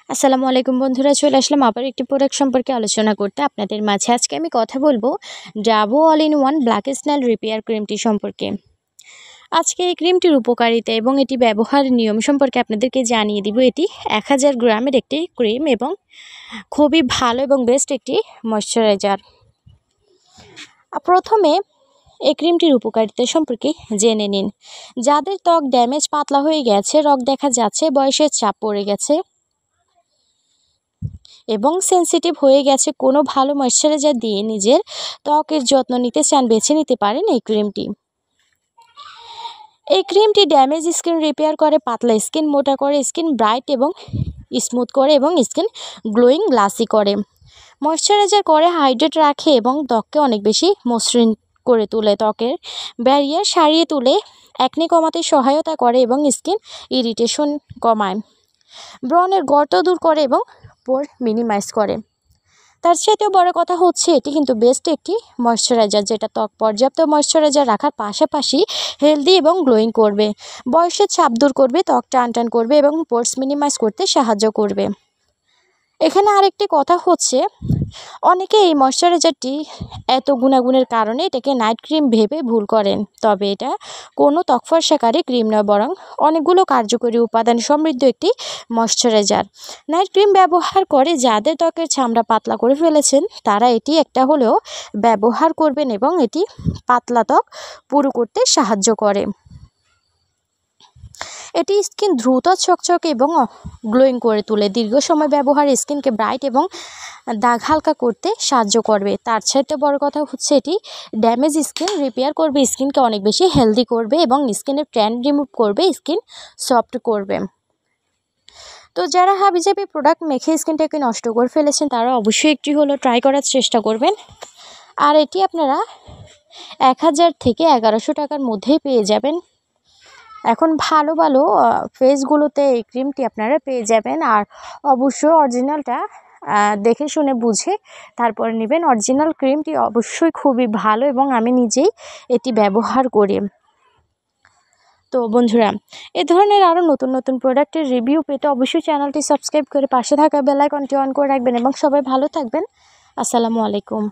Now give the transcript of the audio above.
আসসালামু আলাইকুম বন্ধুরা, চলে আসলাম আবার একটি প্রোডাক্ট সম্পর্কে আলোচনা করতে আপনাদের মাঝে। আজকে আমি কথা বলবো Dabur all in one black snail repair ক্রিমটি সম্পর্কে। আজকে এই ক্রিমটির উপকারিতা এবং এটি ব্যবহার নিয়ম সম্পর্কে আপনাদেরকে জানিয়ে দিব। এটি 1000 গ্রামের একটি ক্রিম এবং খুবই ভালো এবং বেস্ট একটি ময়শ্চারাইজার। প্রথমে এই ক্রিমটির উপকারিতা সম্পর্কে জেনে নিন। যাদের ত্বক ড্যামেজ, পাতলা হয়ে গেছে, রগ দেখা যাচ্ছে, বয়সের চাপ পড়ে গেছে এবং সেনসিটিভ হয়ে গেছে, কোনো ভালো ময়শ্চারাইজার দিয়ে নিজের ত্বকের যত্ন নিতে চান, বেছে নিতে পারেন এই ক্রিমটি। এই ক্রিমটি ড্যামেজ স্কিন রিপেয়ার করে, পাতলা স্কিন মোটা করে, স্কিন ব্রাইট এবং স্মুথ করে এবং স্কিন গ্লোয়িং গ্লাসি করে। ময়শ্চারাইজার করে, হাইড্রেট রাখে এবং ত্বককে অনেক বেশি মসৃণ করে তোলে। ত্বকের ব্যারিয়ার সারিয়ে তুলে, অ্যাকনে কমাতে সহায়তা করে এবং স্কিন ইরিটেশন কমায়। ব্রণের গর্ত দূর করে এবং পোর মিনিমাইজ করে। তার চাইতেও বড় কথা হচ্ছে এটি কিন্তু বেস্ট একটি ময়শ্চারাইজার, যেটা ত্বক পর্যাপ্ত ময়শ্চারাইজার রাখার পাশাপাশি হেলদি এবং গ্লোয়িং করবে, বয়সের ছাপ দূর করবে, ত্বক টান করবে এবং পোর্স মিনিমাইজ করতে সাহায্য করবে। এখানে আরেকটি কথা হচ্ছে, অনেকে এই ময়শ্চারাইজারটি এত গুণাগুণের কারণে এটাকে নাইট ক্রিম ভেবে ভুল করেন। তবে এটা কোনো ত্বক ফর্সাকারী ক্রিম নয়, বরং অনেকগুলো কার্যকরী উপাদান সমৃদ্ধ একটি ময়শ্চারাইজার। নাইট ক্রিম ব্যবহার করে যাদের ত্বকের চামড়া পাতলা করে ফেলেছেন, তারা এটি একটা হলেও ব্যবহার করবেন এবং এটি পাতলা ত্বক পুরু করতে সাহায্য করে। এটি স্কিন দ্রুত চকচকে এবং গ্লোয়িং করে তোলে। দীর্ঘ সময় ব্যবহার স্কিনকে ব্রাইট এবং দাগ হালকা করতে সাহায্য করবে। তার চাইতে বড় কথা হচ্ছে এটি ড্যামেজ স্কিন রিপেয়ার করবে, স্কিনকে অনেক বেশি হেলদি করবে এবং স্কিনের ট্যান রিমুভ করবে, স্কিন সফট করবে। তো যারা হাবিজাবি প্রোডাক্ট মেখে স্কিনটাকে নষ্ট করে ফেলেছেন, তারা অবশ্যই একটি হলো ট্রাই করার চেষ্টা করবেন। আর এটি আপনারা 1000 থেকে 1100 টাকার মধ্যেই পেয়ে যাবেন। এখন ভালো ভালো ফেসগুলোতে এই ক্রিমটি আপনারা পেয়ে যাবেন। আর অবশ্যই অরিজিনালটা দেখে শুনে বুঝে তারপরে নেবেন। অরিজিনাল ক্রিমটি অবশ্যই খুবই ভালো এবং আমি নিজেই এটি ব্যবহার করি। তো বন্ধুরা, এ ধরনের আরও নতুন নতুন প্রোডাক্টের রিভিউ পেতে অবশ্যই চ্যানেলটি সাবস্ক্রাইব করে পাশে থাকা বেল আইকনটি অন করে রাখবেন এবং সবাই ভালো থাকবেন। আসসালামু আলাইকুম।